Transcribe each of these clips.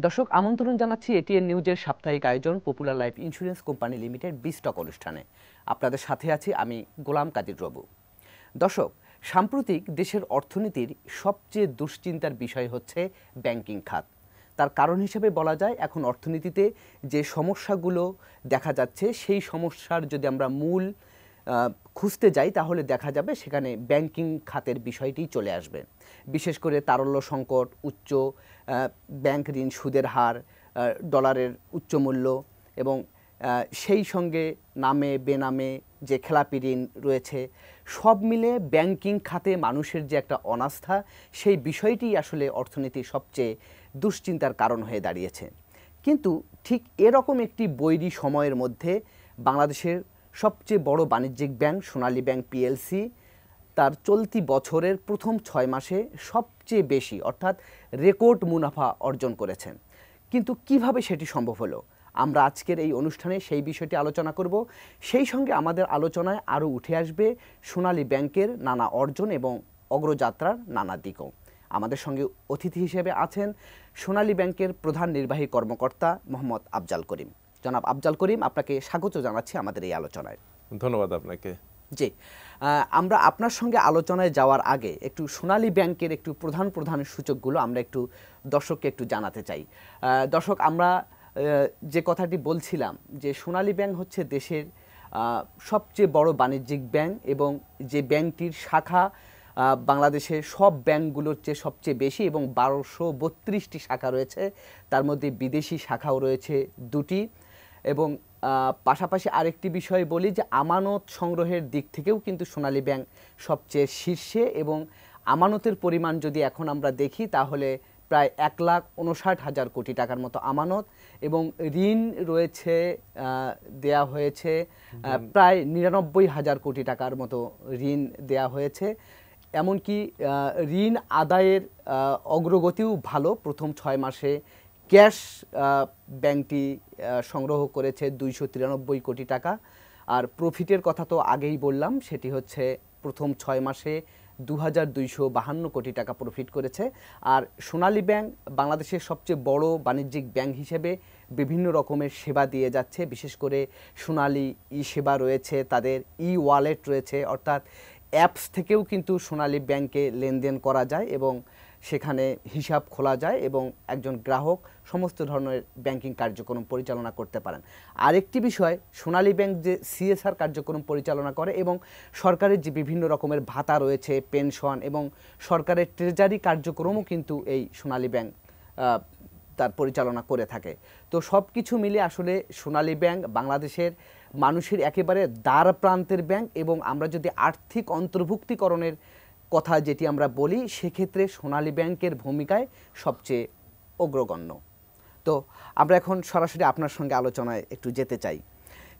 দর্শক আমন্ত্রণ জানাচ্ছি এটিএন নিউজের সাপ্তাহিক আয়োজন পপুলার লাইফ ইন্স্যুরেন্স কোম্পানি লিমিটেড বিস্টক অনুষ্ঠানে। আপনাদের সাথে আছি আমি গোলাম কাদির রবু। দর্শক, সাম্প্রতিক দেশের অর্থনীতির সবচেয়ে দুশ্চিন্তার বিষয় হচ্ছে ব্যাংকিং খাত। তার কারণ হিসেবে বলা যায় এখন অর্থনীতিতে যে সমস্যাগুলো দেখা যাচ্ছে সেই সমস্যার যদি আমরা মূল খুঁজতে যাই তাহলে দেখা যাবে সেখানে ব্যাংকিং খাতের বিষয়টি চলে আসবে। বিশেষ করে তারল্য সংকট, উচ্চ ব্যাংক ঋণ সুদের হার, ডলারের উচ্চ মূল্য এবং সেই সঙ্গে নামে বেনামে যে খেলাপি ঋণ রয়েছে, সব মিলে ব্যাংকিং খাতে মানুষের যে একটা অনাস্থা, সেই বিষয়টি আসলে অর্থনীতির সবচেয়ে দুশ্চিন্তার কারণ হয়ে দাঁড়িয়েছে। কিন্তু ঠিক এরকম একটি বৈরী সময়ের মধ্যে বাংলাদেশের সবচেয়ে বড় বাণিজ্যিক ব্যাংক সোনালী ব্যাংক পিএলসি তার চলতি বছরের প্রথম 6 মাসে সবচেয়ে বেশি অর্থাৎ রেকর্ড মুনাফা অর্জন করেছে। কিন্তু কিভাবে সেটি সম্ভব হলো, আমরা আজকের এই অনুষ্ঠানে সেই বিষয়টি আলোচনা করব। সেই সঙ্গে আমাদের আলোচনায় আরও উঠে আসবে সোনালী ব্যাংকের নানা অর্জন এবং অগ্রযাত্রার নানা দিকও। আমাদের সঙ্গে অতিথি হিসেবে আছেন সোনালী ব্যাংকের প্রধান নির্বাহী কর্মকর্তা মোহাম্মদ আফজাল করিম। জনাব আফজাল করিম, আপনাকে স্বাগত জানাচ্ছি আমাদের এই আলোচনায়। ধন্যবাদ আপনাকে। জি, আমরা আপনার সঙ্গে আলোচনায় যাওয়ার আগে একটু সোনালী ব্যাংকের একটু প্রধান সূচকগুলো আমরা একটু দর্শককে একটু জানাতে চাই। দর্শক, আমরা যে কথাটি বলছিলাম যে সোনালী ব্যাংক হচ্ছে দেশের সবচেয়ে বড় বাণিজ্যিক ব্যাংক এবং যে ব্যাংকটির শাখা বাংলাদেশের সব ব্যাংকগুলোর চেয়ে সবচেয়ে বেশি এবং 1232টি শাখা রয়েছে, তার মধ্যে বিদেশি শাখাও রয়েছে 2টি। এবং পাশাপাশি আরেকটি বিষয় বলি যে আমানত সংগ্রহের দিক থেকেও কিন্তু সোনালী ব্যাংক সবচেয়ে শীর্ষে এবং আমানতের পরিমাণ যদি এখন আমরা দেখি তাহলে প্রায় 1,59,000 কোটি টাকার মতো আমানত এবং ঋণ রয়েছে, দেয়া হয়েছে প্রায় 99,000 কোটি টাকার মতো ঋণ দেয়া হয়েছে। এমনকি ঋণ আদায়ের অগ্রগতিও ভালো। প্রথম 6 মাসে ক্যাশ ব্যাংকটি সংগ্রহ করেছে 293 কোটি টাকা। আর প্রফিটের কথা তো আগেই বললাম, সেটি হচ্ছে প্রথম 6 মাসে 2,252 কোটি টাকা প্রফিট করেছে। আর সোনালী ব্যাংক বাংলাদেশের সবচেয়ে বড় বাণিজ্যিক ব্যাংক হিসেবে বিভিন্ন রকমের সেবা দিয়ে যাচ্ছে। বিশেষ করে সোনালী ই সেবা রয়েছে, তাদের ই ওয়ালেট রয়েছে, অর্থাৎ অ্যাপস থেকেও কিন্তু সোনালী ব্যাংকে লেনদেন করা যায় এবং সেখানে হিসাব খোলা যায় এবং একজন গ্রাহক সমস্ত ধরনের ব্যাংকিং কার্যক্রম পরিচালনা করতে পারেন। আরেকটি বিষয়, সোনালী ব্যাংক যে সিএসআর কার্যক্রম পরিচালনা করে এবং সরকারের যে বিভিন্ন রকমের ভাতা রয়েছে, পেনশন এবং সরকারের ট্রেজারি কার্যক্রমও কিন্তু এই সোনালী ব্যাংক তার পরিচালনা করে থাকে। তো সব কিছু মিলে আসলে সোনালী ব্যাংক বাংলাদেশের মানুষের একেবারে দ্বার প্রান্তের ব্যাংক এবং আমরা যদি আর্থিক অন্তর্ভুক্তিকরণের কথা যেটি আমরা বলি সেক্ষেত্রে সোনালী ব্যাংকের ভূমিকায় সবচেয়ে অগ্রগণ্য। তো আমরা এখন সরাসরি আপনার সঙ্গে আলোচনায় একটু যেতে চাই।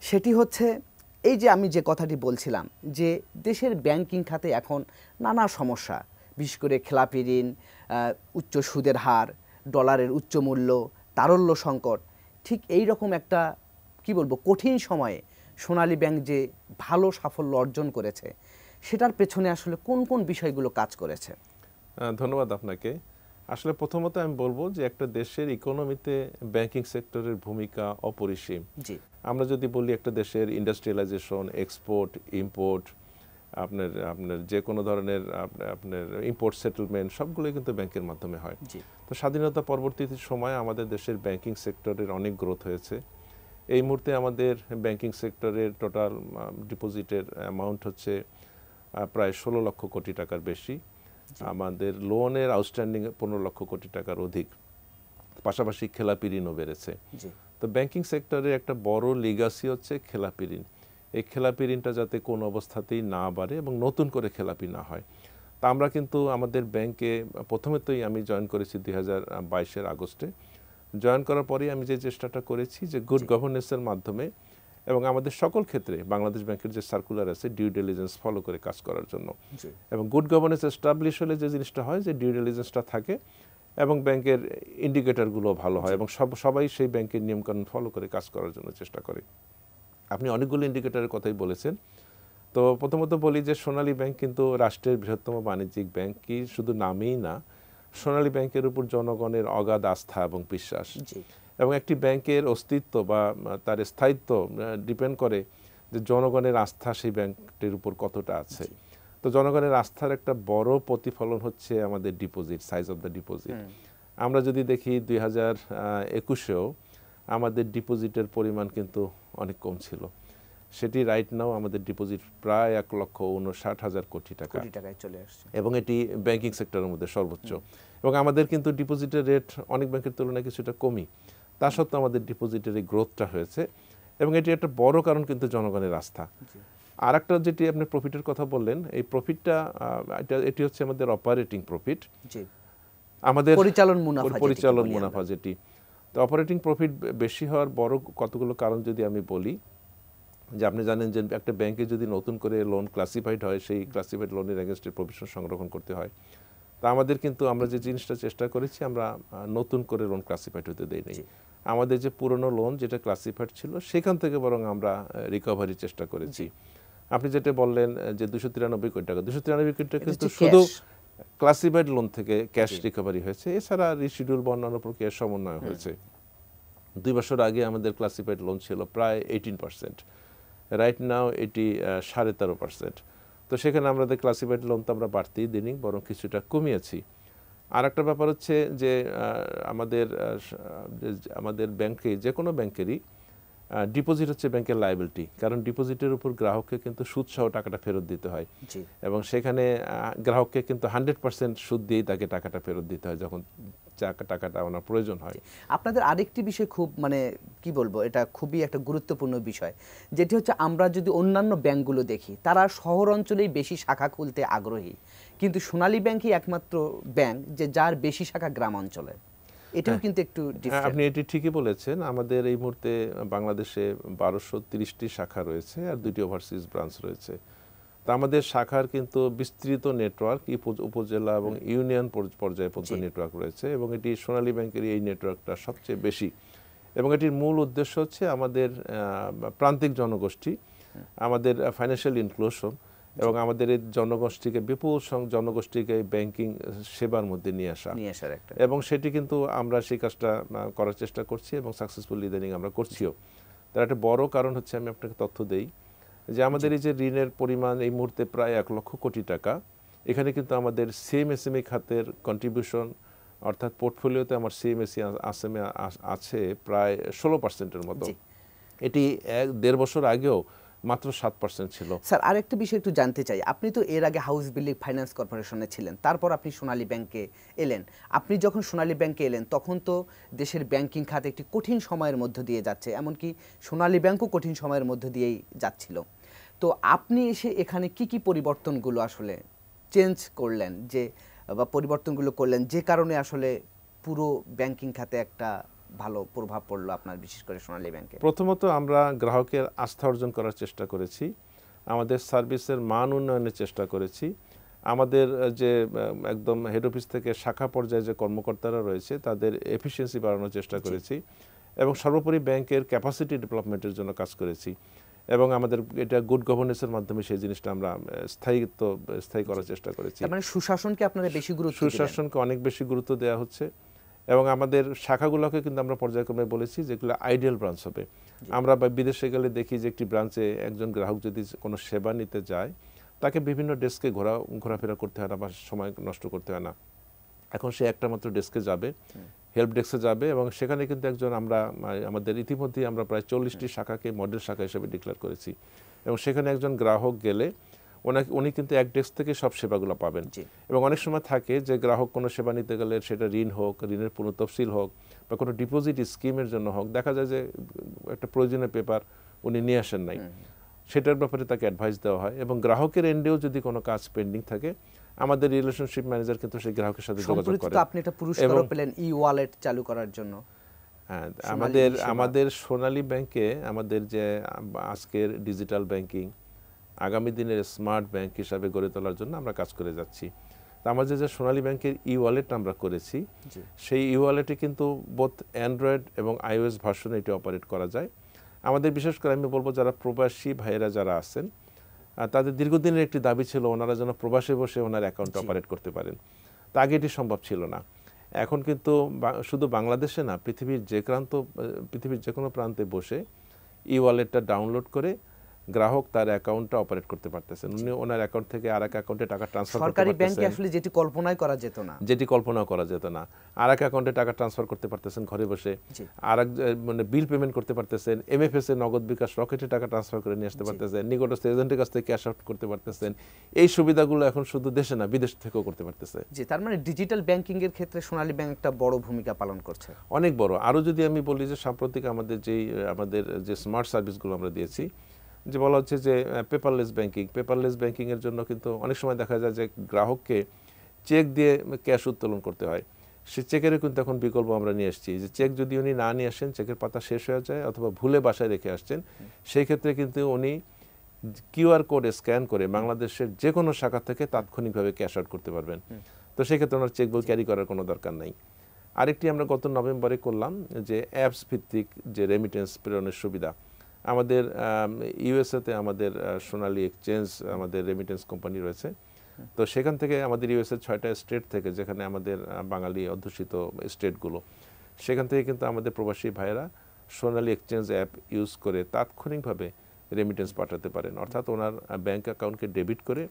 সেটি হচ্ছে এই যে আমি যে কথাটি বলছিলাম যে দেশের ব্যাংকিং খাতে এখন নানা সমস্যা, বিশেষ করে খেলাপি ঋণ, উচ্চ সুদের হার, ডলারের উচ্চ মূল্য, তারল্য সংকট, ঠিক এই রকম একটা কি বলবো কঠিন সময়ে সোনালী ব্যাংক যে ভালো সাফল্য অর্জন করেছে সেটার পেছনে আসলে কোন কোন বিষয়গুলো কাজ করেছে? ধন্যবাদ আপনাকে। আসলে প্রথমত আমি বলবো যে একটা দেশের ইকোনমিতে ব্যাংকিং সেক্টরের ভূমিকা অপরিসীম। জি, আমরা যদি বলি একটা দেশের ইন্ডাস্ট্রিয়ালাইজেশন, এক্সপোর্ট, ইম্পোর্ট, আপনার আপনার যে কোনো ধরনের আপনার ইম্পোর্ট সেটেলমেন্ট সবগুলোই কিন্তু ব্যাংকের মাধ্যমে হয়। জি, তো স্বাধীনতা পরবর্তী সময়ে আমাদের দেশের ব্যাংকিং সেক্টরের অনেক গ্রোথ হয়েছে। এই মুহূর্তে আমাদের ব্যাংকিং সেক্টরের টোটাল ডিপোজিটের অ্যামাউন্ট হচ্ছে প্রায় 16 লক্ষ কোটি টাকার বেশি। আমাদের লোনের আউটস্ট্যান্ডিং 15 লক্ষ কোটি টাকার অধিক। পাশাপাশি খেলাপি ঋণও বেড়েছে। তো ব্যাংকিং সেক্টরে একটা বড় লিগাসি হচ্ছে খেলাপি ঋণ। এই খেলাপি ঋণটা যাতে কোনো অবস্থাতেই না বাড়ে এবং নতুন করে খেলাপি না হয়। তা আমরা কিন্তু আমাদের ব্যাংকে প্রথমেই আমি জয়েন করেছি 2022-এর আগস্টে। জয়েন করার পরেই আমি যে চেষ্টাটা করেছি যে গুড গভর্নেন্সের মাধ্যমে এবং আমাদের সকল ক্ষেত্রে বাংলাদেশ ব্যাংকের যে সার্কুলার আছে ডিউ ডিলিজেন্স ফলো করে কাজ করার জন্য। এবং গুড গভর্নেন্স এস্টাবলিশ হলে যে জিনিসটা হয় যে ডিউ ডিলিজেন্সটা থাকে এবং ব্যাংকের ইন্ডিকেটরগুলো ভালো হয় এবং সবাই সেই ব্যাংকের নিয়মকানুন ফলো করে কাজ করার জন্য চেষ্টা করে। আপনি অনেকগুলো ইন্ডিকেটরের কথাই বলেছেন। তো প্রথমত বলি যে সোনালী ব্যাংক কিন্তু রাষ্ট্রের বৃহত্তম বাণিজ্যিক ব্যাংক, কি শুধু নামেই না, সোনালী ব্যাংকের উপর জনগণের অগাধ আস্থা এবং বিশ্বাস। জি এবং একটি ব্যাংকের অস্তিত্ব বা তার স্থায়িত্ব ডিপেন্ড করে যে জনগণের আস্থা সেই ব্যাংকটির উপর কতটা আছে। তো জনগণের আস্থার একটা বড় প্রতিফলন হচ্ছে আমাদের deposit, size of the deposit. আমরা যদি দেখি 2021-এও আমাদের ডিপোজিটের পরিমাণ কিন্তু অনেক কম ছিল। সেটি রাইট নাও আমাদের ডিপোজিট প্রায় 1,59,000 কোটি টাকা, টাকায় চলে আসছে এবং এটি ব্যাংকিং সেক্টরের মধ্যে সর্বোচ্চ। এবং আমাদের কিন্তু ডিপোজিটের রেট অনেক ব্যাংকের তুলনায় কিছুটা কমই, তা সত্ত্বেও আমাদের ডিপোজিটের এই গ্রোথটা হয়েছে, এবং এটি একটা বড় কারণ কিন্তু জনগণের আস্থা। আর একটা যেটি আপনি প্রফিটের কথা বললেন, এই প্রফিটটা এটি হচ্ছে আমাদের অপারেটিং প্রফিট, আমাদের পরিচালন মুনাফা যেটি। তো অপারেটিং প্রফিট বেশি হওয়ার বড় কতগুলো কারণ যদি আমি বলি, যে আপনি জানেন যে একটা ব্যাংকে যদি নতুন করে লোন ক্লাসিফাইড হয়, সেই ক্লাসিফাইড লোনের এগেনস্টে প্রভিশন সংরক্ষণ করতে হয়। তা আমাদের কিন্তু আমরা যে জিনিসটা চেষ্টা করেছি, আমরা নতুন করে লোন ক্লাসিফাইড হতে দেই নাই। আমাদের যে পুরনো লোন যেটা ক্লাসিফাইড ছিল সেখান থেকে বরং আমরা রিকভারির চেষ্টা করেছি। আপনি যেটা বললেন যে 293 কোটি টাকা, 293 কোটি টাকা কিন্তু শুধু ক্লাসিফাইড লোন থেকে ক্যাশ রিকভারি হয়েছে, এছাড়া রিশিডিউল বা অন্যান্য প্রক্রিয়ার সমন্বয় হয়েছে। 2 বছর আগে আমাদের ক্লাসিফাইড লোন ছিল প্রায় 18%, রাইট নাও এটি 13.5%। তো সেখানে আমাদের ক্লাসিফাইড লোন তো আমরা বাড়তেই দিইনি, বরং কিছুটা কমিয়েছি। আর একটা ব্যাপার হচ্ছে যে আমাদের ব্যাংকে, যে কোনো ব্যাংকেরই ডিপোজিট হচ্ছে ব্যাংকের লায়াবিলিটি, কারণ ডিপোজিটের উপর গ্রাহককে কিন্তু সুদ সহ টাকাটা ফেরত দিতে হয়, এবং সেখানে গ্রাহককে কিন্তু 100% সুদ দিয়েই তাকে টাকাটা ফেরত দিতে হয় যখন টাকাটা ওনার প্রয়োজন হয়। আপনাদের আরেকটি বিষয় খুব কি বলবো, এটা খুবই একটা গুরুত্বপূর্ণ বিষয়, যেটি হচ্ছে আমরা যদি অন্যান্য ব্যাংকগুলো দেখি, তারা শহর অঞ্চলেই বেশি শাখা খুলতে আগ্রহী, কিন্তু সোনালী ব্যাংকই একমাত্র ব্যাংক যে যার বেশি শাখা গ্রাম অঞ্চলে। এটাও কিন্তু একটু ডিফারেন্ট। আপনি এটি ঠিকই বলেছেন। আমাদের এই মুহূর্তে বাংলাদেশে 1230টি শাখা রয়েছে আর 2টি ওভারসিজ ব্রাঞ্চ রয়েছে। তো আমাদের শাখার কিন্তু বিস্তৃত নেটওয়ার্ক, উপজেলা এবং ইউনিয়ন পর্যায়ে পর্যন্ত নেটওয়ার্ক রয়েছে, এবং এটি সোনালী ব্যাংকের এই নেটওয়ার্কটা সবচেয়ে বেশি। এবং এটির মূল উদ্দেশ্য হচ্ছে আমাদের প্রান্তিক জনগোষ্ঠী, আমাদের ফাইন্যান্সিয়াল ইনক্লুশন, এবং আমাদের এই বিপুল জনগোষ্ঠীকে ব্যাংকিং সেবার মধ্যে নিয়ে আসার একটা, এবং সেটি কিন্তু আমরা সেই কাজটা করার চেষ্টা করছি এবং সাকসেসফুলি ইদানিং আমরা করছিও। তার একটা বড় কারণ হচ্ছে, আমি আপনাকে তথ্য দেই যে আমাদের এই যে ঋণের পরিমাণ এই মুহূর্তে প্রায় 1 লক্ষ কোটি টাকা, এখানে কিন্তু আমাদের সিএমএসএমই খাতের কন্ট্রিবিউশন, অর্থাৎ পোর্টফোলিওতে আমার সিএমএসএমই আছে প্রায় 16%-এর মতো। এটি 1.5 বছর আগেও মাত্র 7% ছিল। স্যার, আরেকটা বিষয় একটু জানতে চাই, আপনি তো এর আগে হাউস বিল্ডিং ফাইন্যান্স কর্পোরেশনে ছিলেন, তারপর আপনি সোনালী ব্যাংকে এলেন। আপনি যখন সোনালী ব্যাংকে এলেন তখন তো দেশের ব্যাংকিং খাত একটি কঠিন সময়ের মধ্য দিয়ে যাচ্ছে, এমনকি সোনালী ব্যাংকও কঠিন সময়ের মধ্য দিয়েই যাচ্ছিল। তো আপনি এসে এখানে কি পরিবর্তনগুলো আসলে চেঞ্জ করলেন, বা পরিবর্তনগুলো করলেন যে কারণে আসলে পুরো ব্যাংকিং খাতে একটা ভালো প্রভাব পড়লো আপনার, বিশেষ করে সোনালী ব্যাংকে? প্রথমত আমরা গ্রাহকের আস্থা অর্জন করার চেষ্টা করেছি, আমাদের সার্ভিসের মান উন্নয়নের চেষ্টা করেছি, আমাদের যে একদম হেড অফিস থেকে শাখা পর্যায়ে যে কর্মকর্তারা রয়েছে তাদের এফিসিয়েন্সি বাড়ানোর চেষ্টা করেছি, এবং সর্বোপরি ব্যাংকের ক্যাপাসিটি ডেভেলপমেন্টের জন্য কাজ করেছি, এবং আমাদের এটা গুড গভর্নেন্সের মাধ্যমে সেই জিনিসটা আমরা স্থায়ী করার চেষ্টা করেছি। মানে সুশাসনকে আপনারা বেশি গুরুত্ব দিলেন? সুশাসনকে অনেক বেশি গুরুত্ব দেওয়া হচ্ছে, এবং আমাদের শাখাগুলোকে কিন্তু আমরা পর্যায়ক্রমে বলেছি যেগুলো আইডিয়াল ব্রাঞ্চ হবে। আমরা বিদেশে গেলে দেখি যে একটি ব্রাঞ্চে একজন গ্রাহক যদি কোনো সেবা নিতে যায়, তাকে বিভিন্ন ডেস্কে ঘোরাফেরা করতে হয় না বা সময় নষ্ট করতে হয় না। এখন সে একটা মাত্র ডেস্কে যাবে, হেল্প ডেস্কে যাবে, এবং সেখানে কিন্তু আমাদের ইতিমধ্যেই আমরা প্রায় 40টি শাখাকে মডেল শাখা হিসেবে ডিক্লেয়ার করেছি, এবং সেখানে একজন গ্রাহক গেলে উনি কিন্তু এক ডেস্ক থেকে সব সেবাগুলো পাবেন। এবং অনেক সময় থাকে যে গ্রাহক কোনো সেবা নিতে গেলে, সেটা ঋণ হোক, ঋণের পুনঃতফসিল হোক, বা কোনো ডিপোজিট স্কিমের জন্য হোক, দেখা যায় যে একটা প্রয়োজনীয় পেপার উনি নিয়ে আসেন নাই, সেটার ব্যাপারে তাকে অ্যাডভাইস দেওয়া হয়। এবং গ্রাহকের এন্ডেও যদি কোনো কাজ পেন্ডিং থাকে, আমাদের রিলেশনশিপ ম্যানেজার কিন্তু সেই গ্রাহকের সাথে যোগাযোগ করে। আপনি একটা পুরস্কার পেলেন ই-ওয়ালেট চালু করার জন্য। হ্যাঁ, আমাদের সোনালী ব্যাংকে আমাদের যে আজকের ডিজিটাল ব্যাংকিং, আগামী দিনের স্মার্ট ব্যাংক হিসাবে গড়ে তোলার জন্য আমরা কাজ করে যাচ্ছি। তো আমাদের যে সোনালী ব্যাংকের ই-ওয়ালেট আমরা করেছি, সেই ই-ওয়ালেটে কিন্তু বোথ অ্যান্ড্রয়েড এবং আইওএস ভার্সনে এটি অপারেট করা যায়। আমাদের বিশেষ করে আমি বলবো যারা প্রবাসী ভাইয়েরা যারা আছেন, তাদের দীর্ঘদিনের একটি দাবি ছিল ওনারা যেন প্রবাসে বসে ওনার অ্যাকাউন্ট অপারেট করতে পারেন। তা আগে এটি সম্ভব ছিল না। এখন কিন্তু শুধু বাংলাদেশে না, পৃথিবীর যে কোনো প্রান্তে বসে ই ওয়ালেটটা ডাউনলোড করে গ্রাহক তার অ্যাকাউন্টটা অপারেট করতে পারতেছেন। উনি ওনার অ্যাকাউন্ট থেকে আরেক অ্যাকাউন্টে টাকা ট্রান্সফার করতে সরকারি ব্যাংকে পারতেছেন, আসলে যেটি কল্পনাই করা যেত না, আরেক অ্যাকাউন্টে টাকা ট্রান্সফার করতে পারতেছেন ঘরে বসে, আরেক মানে বিল পেমেন্ট করতে পারতেছেন, এমএফএস এ নগদ বিকাশ রকেটে টাকা ট্রান্সফার করে নিয়ে আসতে পারতেছেন, নিকটস্থ এজেন্টের কাছ থেকে ক্যাশ আউট করতে পারতেছেন। এই সুবিধাগুলো এখন শুধু দেশে না, বিদেশ থেকেও করতে পারতেছে। জি, তার মানে ডিজিটাল ব্যাংকিং এর ক্ষেত্রে সোনালী ব্যাংক একটা বড় ভূমিকা পালন করছে, অনেক বড়। আরও যদি আমি বলি যে সাম্প্রতিক আমাদের যে স্মার্ট সার্ভিসগুলো আমরা দিয়েছি, যে বলা হচ্ছে যে পেপারলেস ব্যাংকিংয়ের জন্য কিন্তু অনেক সময় দেখা যায় যে গ্রাহককে চেক দিয়ে ক্যাশ উত্তোলন করতে হয়। সে চেকেরও কিন্তু এখন বিকল্প আমরা নিয়ে এসেছি, যে চেক যদি উনি না নিয়ে আসেন, চেকের পাতা শেষ হয়ে যায় অথবা ভুলে বাসায় রেখে আসছেন, সেই ক্ষেত্রে কিন্তু উনি কিউআর কোডে স্ক্যান করে বাংলাদেশের যে কোনো শাখা থেকে তাৎক্ষণিকভাবে ক্যাশ আউট করতে পারবেন। তো সেক্ষেত্রে ওনার চেক বই ক্যারি করার কোনো দরকার নাই। আরেকটি আমরা গত নভেম্বরে করলাম, যে অ্যাপস ভিত্তিক যে রেমিটেন্স প্রেরণের সুবিধা। আমাদের ইউএসএতে আমাদের সোনালী এক্সচেঞ্জ আমাদের রেমিটেন্স কোম্পানি রয়েছে। তো সেখান থেকে আমাদের ইউএসএর 6টা স্টেট থেকে, যেখানে আমাদের বাঙালি অধ্যুষিত স্টেটগুলো, সেখান থেকে কিন্তু আমাদের প্রবাসী ভাইয়েরা সোনালী এক্সচেঞ্জ অ্যাপ ইউজ করে তাৎক্ষণিকভাবে রেমিটেন্স পাঠাতে পারেন। অর্থাৎ ওনার ব্যাংক অ্যাকাউন্টকে ডেবিট করে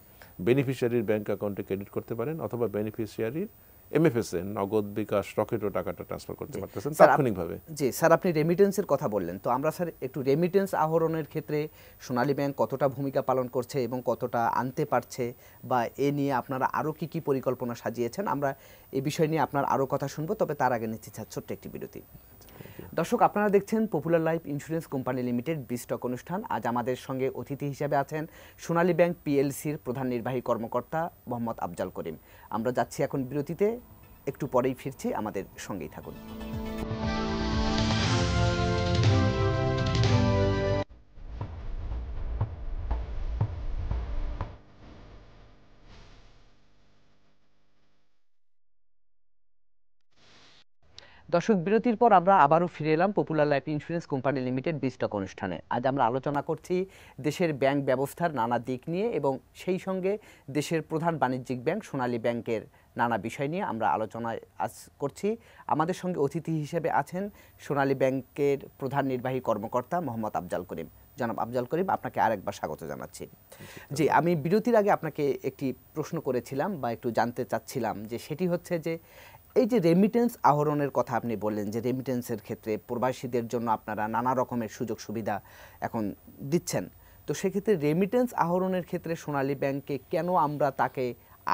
বেনিফিশিয়ারির ব্যাংক অ্যাকাউন্টে ক্রেডিট করতে পারেন, অথবা বেনিফিশিয়ারির এমএফএস এ নগদ বিকাশ রকেটও টাকাটা ট্রান্সফার করতে পারতেছেন তাৎক্ষণিকভাবে। জি স্যার, আপনি রেমিটেন্সের কথা বললেন, তো আমরা স্যার একটু রেমিটেন্স আহরণের ক্ষেত্রে সোনালী ব্যাংক কতটা ভূমিকা পালন করছে এবং কতটা আনতে পারছে, বা এ নিয়ে আপনারা আরও কি কি পরিকল্পনা সাজিয়েছেন, আমরা এই বিষয় নিয়ে আপনার আরও কথা শুনবো। তবে তার আগে নিচ্ছি স্যার ছোট্ট একটি বিরতি। দর্শক, আপনারা দেখছেন পপুলার লাইফ ইন্স্যুরেন্স কোম্পানি লিমিটেড বিস্টক অনুষ্ঠান। আজ আমাদের সঙ্গে অতিথি হিসেবে আছেন সোনালী ব্যাংক পিএলসির প্রধান নির্বাহী কর্মকর্তা মোহাম্মদ আফজাল করিম। আমরা যাচ্ছি এখন বিরতিতে, একটু পরেই ফিরছি, আমাদের সঙ্গেই থাকুন। দর্শক, বিরতির পর আমরা আবারও ফিরে এলাম পপুলার লাইফ ইন্স্যুরেন্স কোম্পানি লিমিটেড বিস্টক অনুষ্ঠানে। আজ আমরা আলোচনা করছি দেশের ব্যাংক ব্যবস্থার নানা দিক নিয়ে, এবং সেই সঙ্গে দেশের প্রধান বাণিজ্যিক ব্যাংক সোনালী ব্যাংকের নানা বিষয় নিয়ে আমরা আলোচনায় আজ করছি। আমাদের সঙ্গে অতিথি হিসেবে আছেন সোনালী ব্যাংকের প্রধান নির্বাহী কর্মকর্তা মোহাম্মদ আফজাল করিম। জনাব আফজাল করিম, আপনাকে আরেকবার স্বাগত জানাচ্ছি। জি, আমি বিরতির আগে আপনাকে একটি প্রশ্ন করেছিলাম বা একটু জানতে চাচ্ছিলাম, যে সেটি হচ্ছে যে এই যে রেমিটেন্স আহরণের কথা আপনি বললেন, যে রেমিটেন্সের ক্ষেত্রে প্রবাসীদের জন্য আপনারা নানা রকমের সুযোগ সুবিধা এখন দিচ্ছেন, তো সেক্ষেত্রে রেমিটেন্স আহরণের ক্ষেত্রে সোনালী ব্যাংকে কেন আমরা তাকে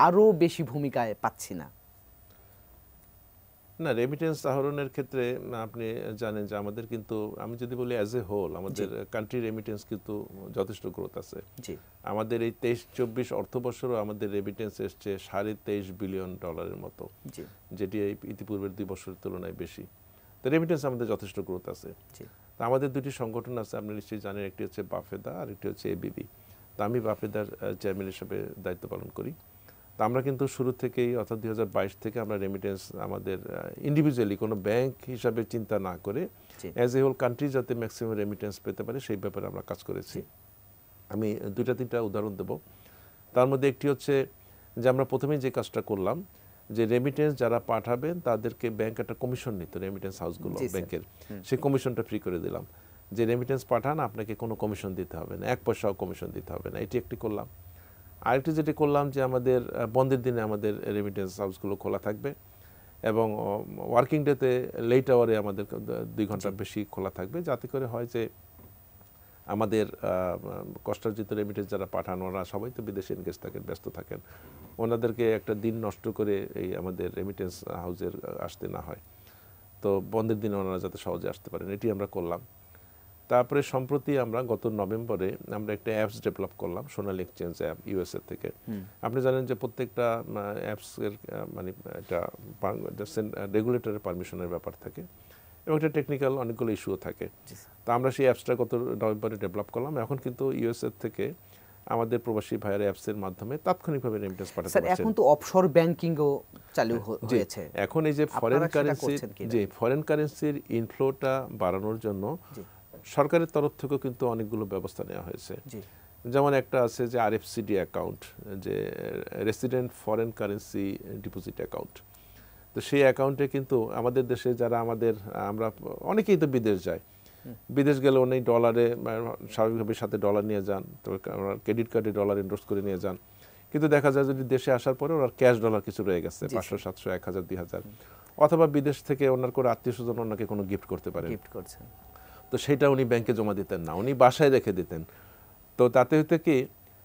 আরও বেশি ভূমিকায় পাচ্ছি না? না, রেমিটেন্স আহরণের ক্ষেত্রে আপনি জানেন যে আমাদের কিন্তু, আমি যদি বলি অ্যাজ এ হোল, আমাদের কান্ট্রি রেমিটেন্স কিন্তু যথেষ্ট গ্রোথ আছে। আমাদের এই 23-24 অর্থবর্ষেরও আমাদের রেমিটেন্স এসছে $23.5 বিলিয়ন মতো, যেটি ইতিপূর্বের 2 বছরের তুলনায় বেশি। তো রেমিটেন্স আমাদের যথেষ্ট গ্রোথ আছে। তো আমাদের দুটি সংগঠন আছে, আপনি নিশ্চয়ই জানেন, একটি হচ্ছে বাফেদা আর একটি হচ্ছে এবিবি। তো আমি বাফেদার চেয়ারম্যান হিসেবে দায়িত্ব পালন করি। তো আমরা কিন্তু শুরু থেকেই, অর্থাৎ 2022 থেকে আমরা রেমিটেন্স আমাদের ইন্ডিভিজুয়ালি কোনো ব্যাংক হিসাবে চিন্তা না করে অ্যাজ এ হোল কান্ট্রি যাতে ম্যাক্সিমাম রেমিটেন্স পেতে পারে সেই ব্যাপারে আমরা কাজ করেছি। আমি 2-3টা উদাহরণ দেব। তার মধ্যে একটি হচ্ছে যে আমরা প্রথমেই যে কাজটা করলাম, যে রেমিটেন্স যারা পাঠাবেন তাদেরকে ব্যাংক একটা কমিশন নিত, রেমিটেন্স হাউসগুলো ব্যাংকের, সেই কমিশনটা ফ্রি করে দিলাম। যে রেমিটেন্স পাঠান, আপনাকে কোনো কমিশন দিতে হবে না, 1 পয়সাও কমিশন দিতে হবে না। এটি একটি করলাম। আরেকটি যেটি করলাম, যে আমাদের বন্ধের দিনে আমাদের রেমিটেন্স হাউসগুলো খোলা থাকবে, এবং ওয়ার্কিং ডেতে লেট আওয়ারে আমাদের 2 ঘন্টা বেশি খোলা থাকবে, যাতে করে হয় যে আমাদের কষ্টার্জিত রেমিটেন্স যারা পাঠান, ওরা সবাই তো বিদেশে এনগেজ থাকেন, ব্যস্ত থাকেন, ওনাদেরকে একটা দিন নষ্ট করে এই আমাদের রেমিটেন্স হাউসের আসতে না হয়। তো বন্ধের দিনে ওনারা যাতে সহজে আসতে পারেন, এটি আমরা করলাম। তারপরে সম্প্রতি আমরা গত নভেম্বরে আমরা একটা অ্যাপস ডেভেলপ করলাম, সোনালী এক্সচেঞ্জ অ্যাপ, ইউএসএ থেকে। আপনি জানেন যে প্রত্যেকটা অ্যাপসের মানে এটা রেগুলেটরের পারমিশনের ব্যাপার থাকে, এবং একটা টেকনিক্যাল অনেকগুলো ইস্যুও থাকে। তো আমরা সেই অ্যাপসটা গত নভেম্বরে ডেভেলপ করলাম। এখন কিন্তু ইউএসএ থেকে আমাদের প্রবাসী ভাইয়ের অ্যাপসের মাধ্যমে তাৎক্ষণিকভাবে রেমিটেন্স পাঠাতে পারছেন। এখন তো অফশোর ব্যাংকিংও চালু হয়েছে। এখন এই যে ফরেন কারেন্সির ইনফ্লোটা বাড়ানোর জন্য সরকারের তরফ থেকেও কিন্তু অনেকগুলো ব্যবস্থা নেওয়া হয়েছে। যেমন একটা আছে যে আরএফসিডি অ্যাকাউন্ট, যে resident foreign currency deposit account. তো সেই অ্যাকাউন্টে কিন্তু আমাদের দেশে যারা আমরা অনেকেই তো বিদেশ যায়, বিদেশ গেলে উনি ডলারে স্বাভাবিকভাবে সাথে ডলার নিয়ে যান, তো ক্রেডিট কার্ডে ডলার এন্ডোর্স করে নিয়ে যান, কিন্তু দেখা যায় যদি দেশে আসার পরে ওনার ক্যাশ ডলার কিছু রয়ে গেছে 500, 700, 1000, 2000, অথবা বিদেশ থেকে ওনার করে আত্মীয় স্বজন ওনাকে কোনো গিফট করতে পারেন, গিফট করছেন, তো সেটা উনি ব্যাংকে জমা দিতেন না, উনি বাসায় রেখে দিতেন। তো তাতে হইতে কি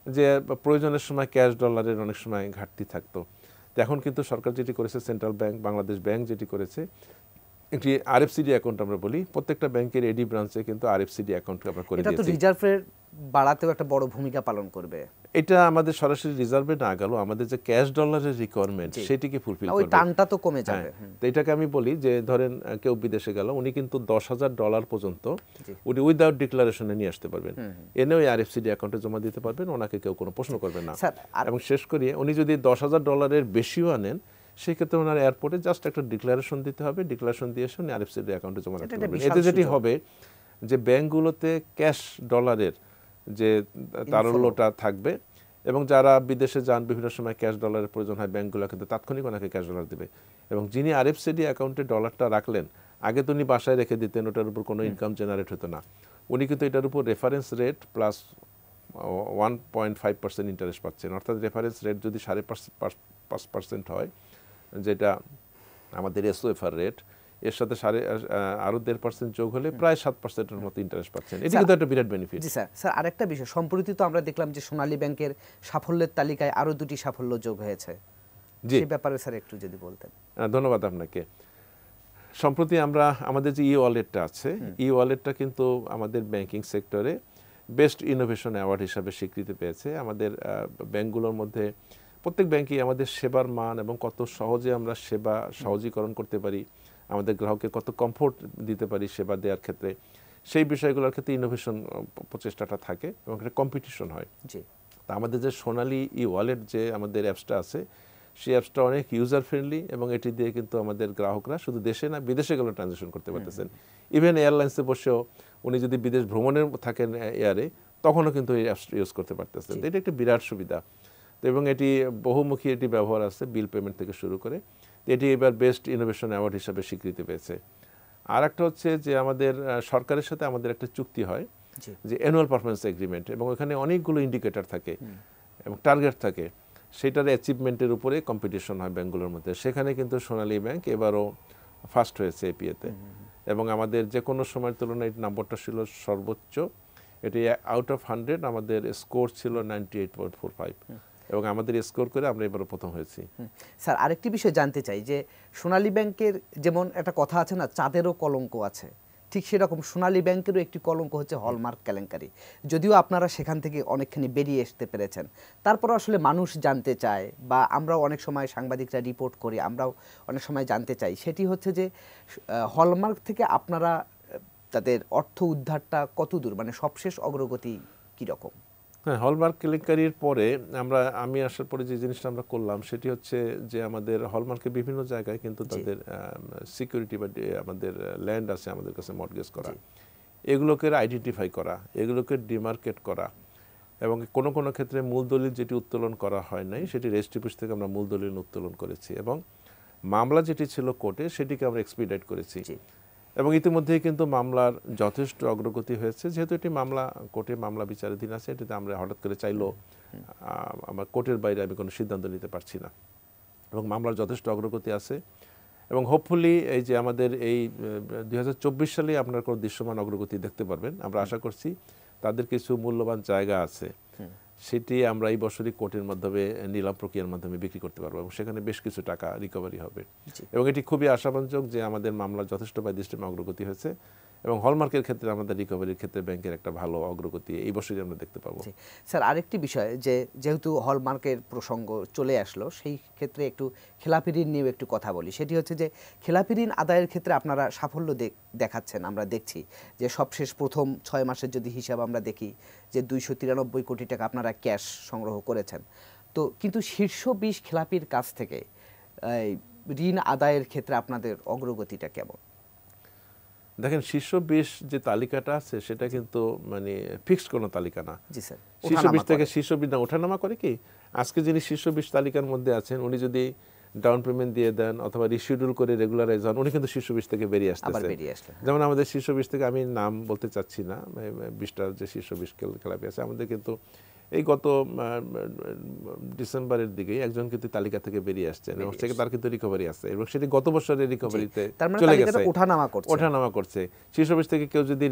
যে প্রয়োজনের সময় ক্যাশ ডলারের অনেক সময় ঘাটতি থাকতো। তো এখন কিন্তু সরকার যেটি করেছে, সেন্ট্রাল ব্যাংক, বাংলাদেশ ব্যাংক যেটি করেছে, একটি আরএফসিডি অ্যাকাউন্ট আমরা বলি, প্রত্যেকটা ব্যাংকের এডি ব্রাঞ্চে কিন্তু আরএফসিডি অ্যাকাউন্ট আমরা করে এটা তো দিয়েছি। রিজার্ভের বাড়াতেও একটা বড় ভূমিকা পালন করবে। এটা আমাদের সরাসরি রিজার্ভে না গেল, আমাদের যে ক্যাশ ডলারের রিকোয়ারমেন্ট সেটিকে ফুলফিল ওই করবে, টানটা তো কমে যাবে। তো এটাকে আমি বলি যে ধরেন কেউ বিদেশে গেল, উনি কিন্তু $10,000 পর্যন্ত উনি উইদাউট ডিক্লারেশনে নিয়ে আসতে পারবেন, এনে ওই আরএফসিডি অ্যাকাউন্টে জমা দিতে পারবেন, ওনাকে কেউ কোনো প্রশ্ন করবে না। এবং শেষ করিয়ে উনি যদি $10,000 বেশিও আনেন, সেক্ষেত্রে ওনার এয়ারপোর্টে জাস্ট একটা ডিক্লারেশন দিতে হবে, ডিক্লারেশন দিয়ে এসে উনি আরএফসিডি অ্যাকাউন্টে জমা রাখতে পারবেন। এতে যেটি হবে যে ব্যাংকগুলোতে ক্যাশ ডলারের যে তারল্যটা থাকবে, এবং যারা বিদেশে যান বিভিন্ন সময় ক্যাশ ডলারের প্রয়োজন হয়, ব্যাংকগুলো কিন্তু তাৎক্ষণিক ওনাকে ক্যাশ ডলার দেবে। এবং যিনি আরএফসিডি অ্যাকাউন্টে ডলারটা রাখলেন, আগে তো উনি বাসায় রেখে দিতেন, ওটার উপর কোনো ইনকাম জেনারেট হতো না, উনি কিন্তু এটার উপর রেফারেন্স রেট প্লাস 1.5% ইন্টারেস্ট পাচ্ছেন। অর্থাৎ রেফারেন্স রেট যদি 5.5% হয়, যেটা আমাদের এসওএফআর রেট, এর সাথে আরো 1.5% যোগ হলে প্রায় 7%-এর মতো ইন্টারেস্ট পাচ্ছেন। এটা কিন্তু একটা বিরাট বেনিফিট। জি স্যার। স্যার আরেকটা বিষয়, সম্প্রতি তো আমরা দেখলাম যে সোনালী ব্যাংকের সাফল্যের তালিকায় আরো 2টি সাফল্য যোগ হয়েছে, সেই ব্যাপারে স্যার একটু যদি বলতেন। ধন্যবাদ আপনাকে। সম্প্রতি আমরা আমাদের যে ই ওয়ালেটটা আছে, ই ওয়ালেটটা কিন্তু আমাদের ব্যাংকিং সেক্টরে বেস্ট ইনোভেশন অ্যাওয়ার্ড হিসাবে স্বীকৃতি পেয়েছে। আমাদের ব্যাংকগুলোর মধ্যে প্রত্যেক ব্যাংকেই আমাদের সেবার মান এবং কত সহজে আমরা সেবা সহজীকরণ করতে পারি, আমাদের গ্রাহককে কত কমফোর্ট দিতে পারি সেবা দেওয়ার ক্ষেত্রে, সেই বিষয়গুলোর ক্ষেত্রে ইনোভেশন প্রচেষ্টাটা থাকে এবং একটা কম্পিটিশন হয়। তা আমাদের যে সোনালী ই ওয়ালেট যে আমাদের অ্যাপসটা আছে, সেই অ্যাপসটা অনেক ইউজার ফ্রেন্ডলি, এবং এটি দিয়ে কিন্তু আমাদের গ্রাহকরা শুধু দেশে না বিদেশে গেলেও ট্রানজ্যাকশন করতে পারতেছেন। ইভেন এয়ারলাইন্সে বসেও উনি যদি বিদেশ ভ্রমণে থাকেন এয়ারে, তখনও কিন্তু এই অ্যাপসটা ইউজ করতে পারতেছেন। এটা একটা বিরাট সুবিধা। তো এবং এটি বহুমুখী এটি ব্যবহার আছে, বিল পেমেন্ট থেকে শুরু করে। এটি এবার বেস্ট ইনোভেশন অ্যাওয়ার্ড হিসাবে স্বীকৃতি পেয়েছে। আর একটা হচ্ছে যে আমাদের সরকারের সাথে আমাদের একটা চুক্তি হয়, যে অ্যানুয়াল পারফরমেন্স এগ্রিমেন্ট, এবং ওখানে অনেকগুলো ইন্ডিকেটর থাকে এবং টার্গেট থাকে, সেটার অ্যাচিভমেন্টের উপরে কম্পিটিশন হয় ব্যাংকগুলোর মধ্যে। সেখানে কিন্তু সোনালী ব্যাংক এবারও ফার্স্ট হয়েছে এপিএতে, এবং আমাদের যে কোনো সময়ের তুলনায় এই নাম্বারটা ছিল সর্বোচ্চ। এটি আউট অফ 100 আমাদের স্কোর ছিল 98.45, এবং আমাদের স্কোর করে আমরা এবারও প্রথম হয়েছি। স্যার আরেকটি বিষয় জানতে চাই যে সোনালী ব্যাংকের যেমন একটা কথা আছে না, চাঁদেরও কলঙ্ক আছে, ঠিক সেরকম সোনালী ব্যাংকেরও একটি কলঙ্ক হচ্ছে হলমার্ক কেলেঙ্কারি। যদিও আপনারা সেখান থেকে অনেকখানি বেরিয়ে আসতে পেরেছেন, তারপর আসলে মানুষ জানতে চায়, বা আমরাও অনেক সময় সাংবাদিকরা রিপোর্ট করি, আমরাও অনেক সময় জানতে চাই, সেটি হচ্ছে যে হলমার্ক থেকে আপনারা তাদের অর্থ উদ্ধারটা কত দূর, মানে সবশেষ অগ্রগতি কীরকম? হ্যাঁ, হলমার্ক কেলেঙ্কারির পরে আমি আসার পরে যে জিনিসটা আমরা করলাম সেটি হচ্ছে যে আমাদের হলমার্কের বিভিন্ন জায়গায় কিন্তু তাদের সিকিউরিটি বা আমাদের ল্যান্ড আছে আমাদের কাছে মর্টগেজ করা, এগুলোকে আইডেন্টিফাই করা, এগুলোকে ডিমার্কেট করা, এবং কোনো কোনো ক্ষেত্রে মূল দলিল যেটি উত্তোলন করা হয় নাই সেটি রেজিস্ট্রি অফিস থেকে আমরা মূল দলিল উত্তোলন করেছি, এবং মামলা যেটি ছিল কোর্টে সেটিকে আমরা এক্সপিডাইট করেছি। এবং ইতিমধ্যেই কিন্তু মামলার যথেষ্ট অগ্রগতি হয়েছে। যেহেতু এটি মামলা কোর্টে মামলা বিচারাধীন আছে, এটিতে আমরা হঠাৎ করে চাইলেও আমার কোর্টের বাইরে আমি কোনো সিদ্ধান্ত নিতে পারছি না, এবং মামলার যথেষ্ট অগ্রগতি আছে। এবং হোপফুলি এই যে আমাদের এই 2024 সালে আপনার কোনো দৃশ্যমান অগ্রগতি দেখতে পারবেন, আমরা আশা করছি। তাদের কিছু মূল্যবান জায়গা আছে, সেটি আমরা এই বছরই কোর্টের মাধ্যমে নিলাম প্রক্রিয়ার মাধ্যমে বিক্রি করতে পারবো, এবং সেখানে বেশ কিছু টাকা রিকভারি হবে। এবং এটি খুবই আশাবাঞ্জক যে আমাদের মামলা যথেষ্ট বাইদিষ্টমে অগ্রগতি হয়েছে, এবং হলমার্কের ক্ষেত্রে আমাদের রিকভারির ক্ষেত্রে ব্যাংকের একটা ভালো অগ্রগতি এই বছরই আমরা দেখতে পাবো। স্যার আরেকটি বিষয়, যেহেতু হলমার্কের প্রসঙ্গ চলে আসলো, সেই ক্ষেত্রে একটু খেলাপি ঋণ নিয়েও একটু কথা বলি। সেটি হচ্ছে যে খেলাপি ঋণ আদায়ের ক্ষেত্রে আপনারা সাফল্য দেখাচ্ছেন, আমরা দেখছি যে সবশেষ প্রথম 6 মাসের যদি হিসাব আমরা দেখি যে 293 কোটি টাকা আপনারা ক্যাশ সংগ্রহ করেছেন। তো কিন্তু শীর্ষ 20 খেলাপির কাছ থেকে ঋণ আদায়ের ক্ষেত্রে আপনাদের অগ্রগতিটা কেমন? দেখেন শীর্ষ 20 যে তালিকাটা আছে সেটা কিন্তু মানে ফিক্সড কোনো তালিকা না। জি স্যার, শীর্ষ 20 থেকে শীর্ষ 20 না ওঠানামা করে কি, আজকে যিনি শীর্ষ 20 তালিকার মধ্যে আছেন উনি যদি ডাউন পেমেন্ট দিয়ে দেন অথবা রিশিডিউল করে রেগুলারাইজ হন, উনি কিন্তু শীর্ষ 20 থেকে বেরিয়ে আসতেছে। যেমন আমাদের শীর্ষ 20 থেকে, আমি নাম বলতে চাচ্ছি না, 20টা যে শীর্ষ 20 ক্লাবে আছে আমাদের, কিন্তু এই গত ডিসেম্বরের দিকেই একজন কিন্তু তালিকা থেকে বেরিয়ে আসছেন এবং সেটা তার কিন্তু রিকভারি আছে এবং সেটি গত বছরের রিকভারিতে চলে গেছে, ওঠানামা করছে। শীর্ষ 20 থেকে কেউ যদি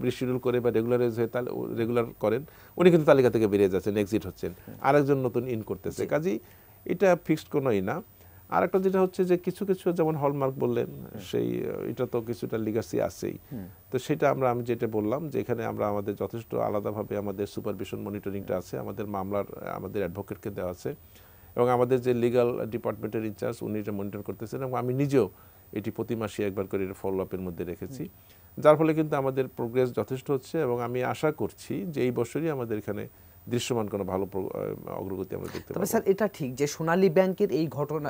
রিশিডিউল করে বা রেগুলারাইজ হয়ে তাহলে রেগুলার করেন, উনি কিন্তু তালিকা থেকে বেরিয়ে যাচ্ছেন, এক্সিট হচ্ছেন, আরেকজন নতুন ইন করতেছে। কাজেই এটা ফিক্সড কোনোই না। আর একটা যেটা হচ্ছে যে কিছু কিছু যেমন হলমার্ক বললেন, সেই এটা তো কিছুটা লিগাসি আছেই, তো সেটা আমি যেটা বললাম যে এখানে আমরা আমাদের যথেষ্ট আলাদাভাবে আমাদের সুপারভিশন মনিটরিংটা আছে, আমাদের মামলার আমাদের অ্যাডভোকেটকে দেওয়া আছে এবং আমাদের যে লিগাল ডিপার্টমেন্টের ইনচার্জ উনি এটা মনিটর করতেছেন এবং আমি নিজেও এটি প্রতি মাসে একবার করে ফলো আপের মধ্যে রেখেছি, যার ফলে কিন্তু আমাদের প্রোগ্রেস যথেষ্ট হচ্ছে এবং আমি আশা করছি যে এই বছরই আমাদের এখানে দৃশ্যমান কোনো ভালো অগ্রগতি আমরা দেখতে পাবো। তবে স্যার এটা ঠিক যে সোনালী ব্যাংকের এই ঘটনা,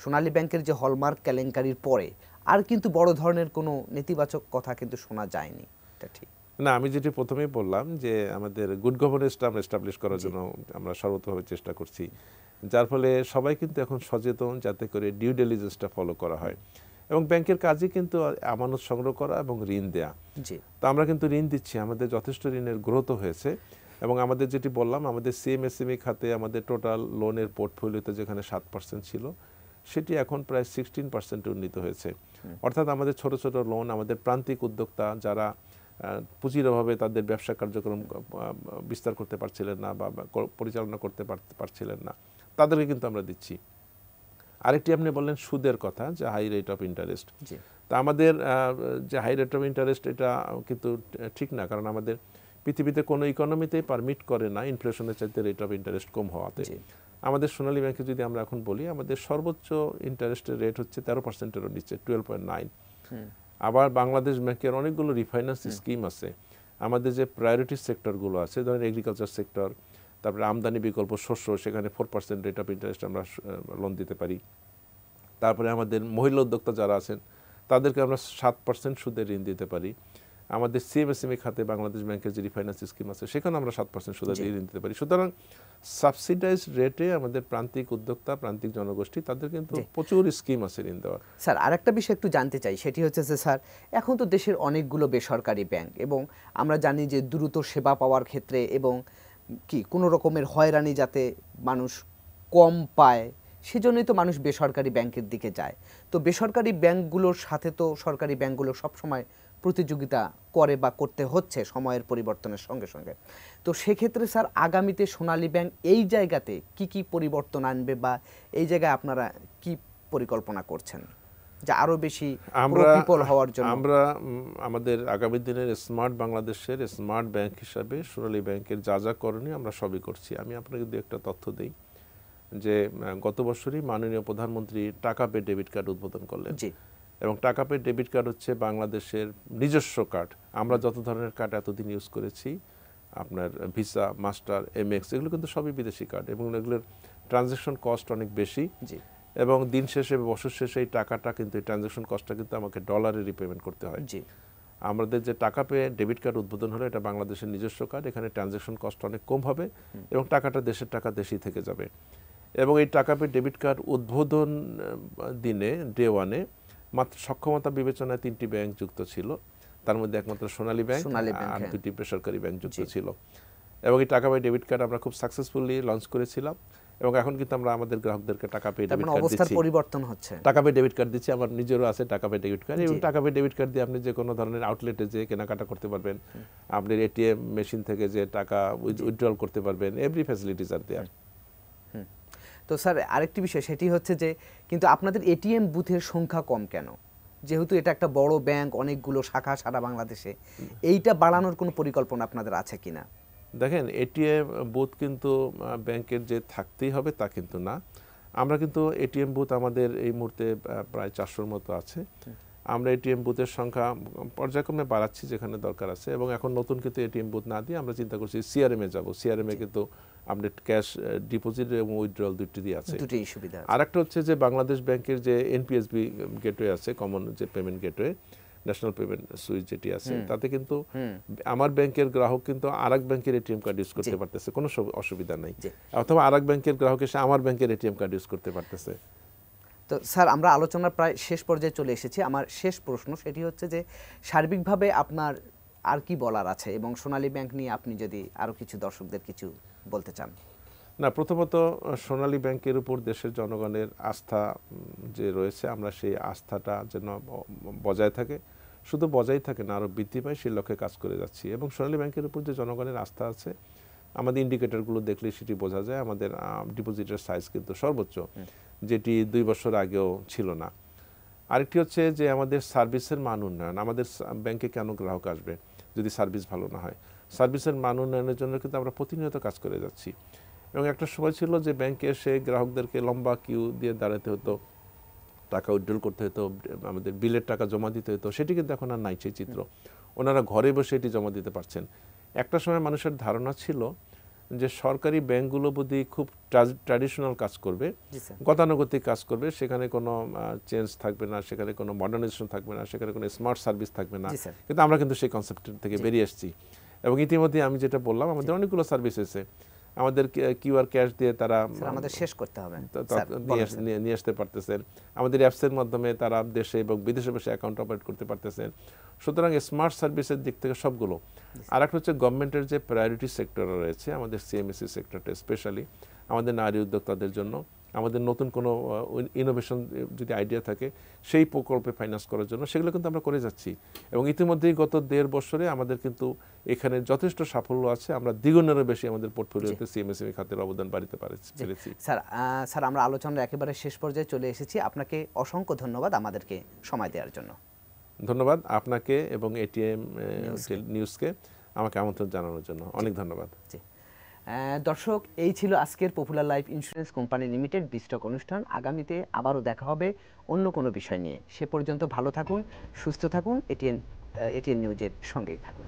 সোনালী ব্যাংকের যে হলমার্ক কেলেঙ্কারির পরে আর কিন্তু বড় ধরনের কোনো নেতিবাচক কথা কিন্তু শোনা যায়নি, এটা ঠিক না? আমি যেটি প্রথমেই বললাম যে আমাদের গুড গভর্নেন্সটা আমরা এস্টাবলিশ করার জন্য আমরা সর্বতভাবে চেষ্টা করছি, যার ফলে সবাই কিন্তু এখন সচেতন যাতে করে ডিউ ডিলিজেন্সটা ফলো করা হয় এবং ব্যাংকের কাজই কিন্তু আমানত সংগ্রহ করা এবং ঋণ দেয়া। তো আমরা কিন্তু ঋণ দিচ্ছি, আমাদের যথেষ্ট ঋণের গ্রোথ হয়েছে এবং আমাদের যেটি বললাম আমাদের সিএমএসএমই খাতে আমাদের টোটাল লোনের পোর্টফোলিওতে যেখানে 7% ছিল সেটি এখন প্রায় 16% উন্নীত হয়েছে। অর্থাৎ আমাদের ছোট ছোট লোন, আমাদের প্রান্তিক উদ্যোক্তা যারা পুঁজির অভাবে তাদের ব্যবসা কার্যক্রম বিস্তার করতে পারছিলেন না বা পরিচালনা করতে পারছিলেন না, তাদেরকে কিন্তু আমরা দিচ্ছি। আরেকটি আপনি বললেন সুদের কথা, যে হাই রেট অফ ইন্টারেস্ট। তা আমাদের যে হাই রেট অফ ইন্টারেস্ট এটা কিন্তু ঠিক না, কারণ আমাদের পৃথিবীতে কোনো ইকোনমিতেই পারমিট করে না ইনফ্লেশনের চাইতে রেট অফ ইন্টারেস্ট কম হওয়াতে। আমাদের সোনালী ব্যাংকে যদি আমরা এখন বলি, আমাদের সর্বোচ্চ ইন্টারেস্টের রেট হচ্ছে 13%-এরও নিচে, 12.9। আবার বাংলাদেশ ব্যাংকের অনেকগুলো রিফাইন্যান্স স্কিম আছে। আমাদের যে প্রায়োরিটি সেক্টরগুলো আছে, ধরেন এগ্রিকালচার সেক্টর, তারপরে আমদানি বিকল্প শস্য, সেখানে 4% রেট অফ ইন্টারেস্ট আমরা লোন দিতে পারি। তারপরে আমাদের মহিলা উদ্যোক্তা যারা আছেন তাদেরকে আমরা 7% সুদে ঋণ দিতে পারি। আমাদের সিএমএসএমই খাতে বাংলাদেশ ব্যাংকের যে রিফাইন্যান্স স্কিম আছে সেখানে আমরা 7% সুদে ঋণ দিতে পারি। সুতরাং সাবসিডাইজড রেটে আমাদের প্রান্তিক উদ্যোক্তা, প্রান্তিক জনগোষ্ঠী, তাদের কিন্তু প্রচুর স্কিম আছে ঋণ দেওয়ার। স্যার আরেকটা বিষয় একটু জানতে চাই, সেটি হচ্ছে যে স্যার এখন তো দেশের অনেকগুলো বেসরকারি ব্যাংক এবং আমরা জানি যে দ্রুত সেবা পাওয়ার ক্ষেত্রে এবং কি কোনো রকমের হয়রানি যাতে মানুষ কম পায় সেজন্যই তো মানুষ বেসরকারি ব্যাংকের দিকে যায়। তো বেসরকারি ব্যাংকগুলোর সাথে তো সরকারি ব্যাংকগুলো সবসময় প্রতিযোগিতা করে বা করতে হচ্ছে সময়ের পরিবর্তনের সঙ্গে সঙ্গে। তো সেক্ষেত্রে স্যার আগামীতে সোনালী ব্যাংক এই জায়গাতে কি কি পরিবর্তন আনবে বা এই জায়গায় আপনারা কি পরিকল্পনা করছেন যে আরো বেশি প্রতিফল হওয়ার জন্য? আমরা আমাদের আগামী দিনের স্মার্ট বাংলাদেশের স্মার্ট ব্যাংক হিসাবে সোনালী ব্যাংকের যা যা করণীয় আমরা সবই করছি। আমি আপনাকে দু একটা তথ্য দেই যে গত বছরই মাননীয় প্রধানমন্ত্রী টাকা পে ডেবিট কার্ড উদ্বোধন করলেন এবং টাকা পে ডেবিট কার্ড হচ্ছে বাংলাদেশের নিজস্ব কার্ড। আমরা যত ধরনের কার্ড এতদিন ইউজ করেছি, আপনার ভিসা, মাস্টার, এমএক্স, এগুলো কিন্তু সবই বিদেশি কার্ড এবং এগুলোর ট্রানজ্যাকশন কস্ট অনেক বেশি এবং দিন শেষে বছর শেষে এই টাকাটা কিন্তু এই ট্রানজ্যাকশন কস্টটা কিন্তু আমাকে ডলারে রিপেমেন্ট করতে হয়। আমাদের যে টাকা পে ডেবিট কার্ড উদ্বোধন হলো এটা বাংলাদেশের নিজস্ব কার্ড, এখানে ট্রানজ্যাকশন কস্ট অনেক কম হবে এবং টাকাটা দেশের টাকা দেশেই থেকে যাবে। এবং এই টাকা পে ডেবিট কার্ড উদ্বোধন দিনে ডে ওয়ানে মাত্র সক্ষমতা বিবেচনায় 3টি ব্যাংক যুক্ত ছিল, তার মধ্যে একমাত্র সোনালী ব্যাংক আর 2টি বেসরকারি ব্যাংক যুক্ত ছিল। এবং এই টাকা পে ডেবিট কার্ড আমরা খুব সাকসেসফুলি লঞ্চ করেছিলাম এবং এখন কিন্তু আমরা আমাদের গ্রাহকদেরকে টাকা পে ডেবিট কার্ড দিচ্ছি। পরিবর্তন হচ্ছে, টাকা পে ডেবিট কার্ড দিচ্ছি, আমার নিজেরও আছে টাকা পে ডেবিট কার্ড এবং টাকা পে ডেবিট কার্ড দিয়ে আপনি যে কোনো ধরনের আউটলেটে যে কেনাকাটা করতে পারবেন, আপনার এটিএম মেশিন থেকে যে টাকা উইথড্রল করতে পারবেন, এভরি ফ্যাসিলিটিস আর দেয়ার। তো স্যার আরেকটি বিষয় সেটি হচ্ছে যে কিন্তু আপনাদের এটিএম বুথের সংখ্যা কম কেন? যেহেতু এটা একটা বড় ব্যাংক, অনেকগুলো শাখা সারা বাংলাদেশে, এইটা বাড়ানোর কোনো পরিকল্পনা আপনাদের আছে কিনা? দেখেন, এটিএম বুথ কিন্তু ব্যাংকের যে থাকতেই হবে তা কিন্তু না। আমরা কিন্তু এটিএম বুথ আমাদের এই মুহূর্তে প্রায় 400-র মতো আছে। আমরা এটিএম বুথের সংখ্যা পর্যায়ক্রমে বাড়াচ্ছি যেখানে দরকার আছে এবং এখন নতুন কিন্তু এটিএম বুথ না দিয়ে আমরা চিন্তা করছি সিআরএম এ যাব। সিআরএম এ কিন্তু আপডেট ক্যাশ ডিপোজিট এবং উইথড্রল দুটি দিয়ে আছে। দুটোই সুবিধা। আরেকটা হচ্ছে যে বাংলাদেশ ব্যাংকের যে এনপিএসবি গেটওয়ে আছে, কমন যে payment gateway, national payment switch যেটি আছে, তাতে কিন্তু আমার ব্যাংকের গ্রাহক কিন্তু আরেক ব্যাংকের এটিএম কার্ড ইউজ করতে পারতেছে, কোনো অসুবিধা নাই। অথবা আরেক ব্যাংকের গ্রাহক এসে আমার ব্যাংকের এটিএম কার্ড ইউজ করতে পারতেছে। তো স্যার, আমরা আলোচনার প্রায় শেষ পর্যায়ে চলে এসেছি। আমার শেষ প্রশ্ন সেটি হচ্ছে যে সার্বিকভাবে আপনার আর কি বলার আছে, এবং সোনালী ব্যাংক নিয়ে আপনি যদি আরও কিছু দর্শকদের কিছু বলতে চান। না, প্রথমত সোনালী ব্যাংকের উপর দেশের জনগণের আস্থা যে রয়েছে, আমরা সেই আস্থাটা যেন বজায় থাকে, শুধু বজায় থাকে না, আরও বৃদ্ধি পায়, সেই লক্ষ্যে কাজ করে যাচ্ছি। এবং সোনালী ব্যাংকের উপর যে জনগণের আস্থা আছে, আমাদের ইন্ডিকেটরগুলো দেখলে সেটি বোঝা যায়। আমাদের ডিপোজিটের সাইজ কিন্তু সর্বোচ্চ, যেটি 2 বছর আগেও ছিল না। আরেকটি হচ্ছে যে আমাদের সার্ভিসের মান উন্নয়ন। আমাদের ব্যাংকে কেন গ্রাহক আসবে যদি সার্ভিস ভালো না হয়? সার্ভিসের মান উন্নয়নের জন্য কিন্তু আমরা প্রতিনিয়ত কাজ করে যাচ্ছি। এবং একটা সময় ছিল যে ব্যাংকে এসে গ্রাহকদেরকে লম্বা কিউ দিয়ে দাঁড়াতে হতো, টাকা উইথড্রল করতে হতো, আমাদের বিলের টাকা জমা দিতে হতো, সেটি কিন্তু এখন আর নাই সেই চিত্র। ওনারা ঘরে বসে এটি জমা দিতে পারছেন। একটা সময় মানুষের ধারণা ছিল যে সরকারি ব্যাংকগুলো বোধহয় খুব ট্র্যাডিশনাল কাজ করবে, গতানুগতিক কাজ করবে, সেখানে কোনো চেঞ্জ থাকবে না, সেখানে কোনো মডার্নাইজেশন থাকবে না, সেখানে কোনো স্মার্ট সার্ভিস থাকবে না। কিন্তু আমরা কিন্তু সেই কনসেপ্ট থেকে বেরিয়ে এসেছি। এবং ইতিমধ্যে আমি যেটা বললাম, আমাদের অনেকগুলো সার্ভিস আছে। আমাদের কিউআর ক্যাশ দিয়ে তারা আমাদের শেষ করতে হবে, নিয়ে আসতে পারতেছেন। আমাদের অ্যাপসের মাধ্যমে তারা দেশে এবং বিদেশে বসে অ্যাকাউন্ট অপারেট করতে পারতেছেন। সুতরাং স্মার্ট সার্ভিসের দিক থেকে সবগুলো। আর একটা হচ্ছে গভর্নমেন্টের যে প্রায়োরিটি সেক্টর রয়েছে, আমাদের সিএমএসি সেক্টরটা স্পেশালি আমাদের নারী উদ্যোক্তাদের জন্য, আমাদের নতুন কোনো ইনোভেশন যদি আইডিয়া থাকে সেই প্রকল্পে ফাইন্যান্স করার জন্য, সেগুলো কিন্তু আমরা করে যাচ্ছি। এবং ইতিমধ্যেই গত 1.5 বছরে আমাদের কিন্তু এখানে যথেষ্ট সাফল্য আছে। আমরা দ্বিগুণেরও বেশি আমাদের পোর্টফোলিওতে সিএমএসএমই খাতের অবদান বাড়িতে পেরেছি। স্যার, আমরা আলোচনার একেবারে শেষ পর্যায়ে চলে এসেছি। আপনাকে অসংখ্য ধন্যবাদ আমাদেরকে সময় দেওয়ার জন্য। ধন্যবাদ আপনাকে এবং এটিএম নিউজকে আমাকে আমন্ত্রণ জানানোর জন্য অনেক ধন্যবাদ। দর্শক, এই ছিল আজকের পপুলার লাইফ ইন্স্যুরেন্স কোম্পানি লিমিটেড বিস্টক অনুষ্ঠান। আগামীতে আবারও দেখা হবে অন্য কোনো বিষয় নিয়ে। সে পর্যন্ত ভালো থাকুন, সুস্থ থাকুন, এটিএন নিউজের সঙ্গেই থাকুন।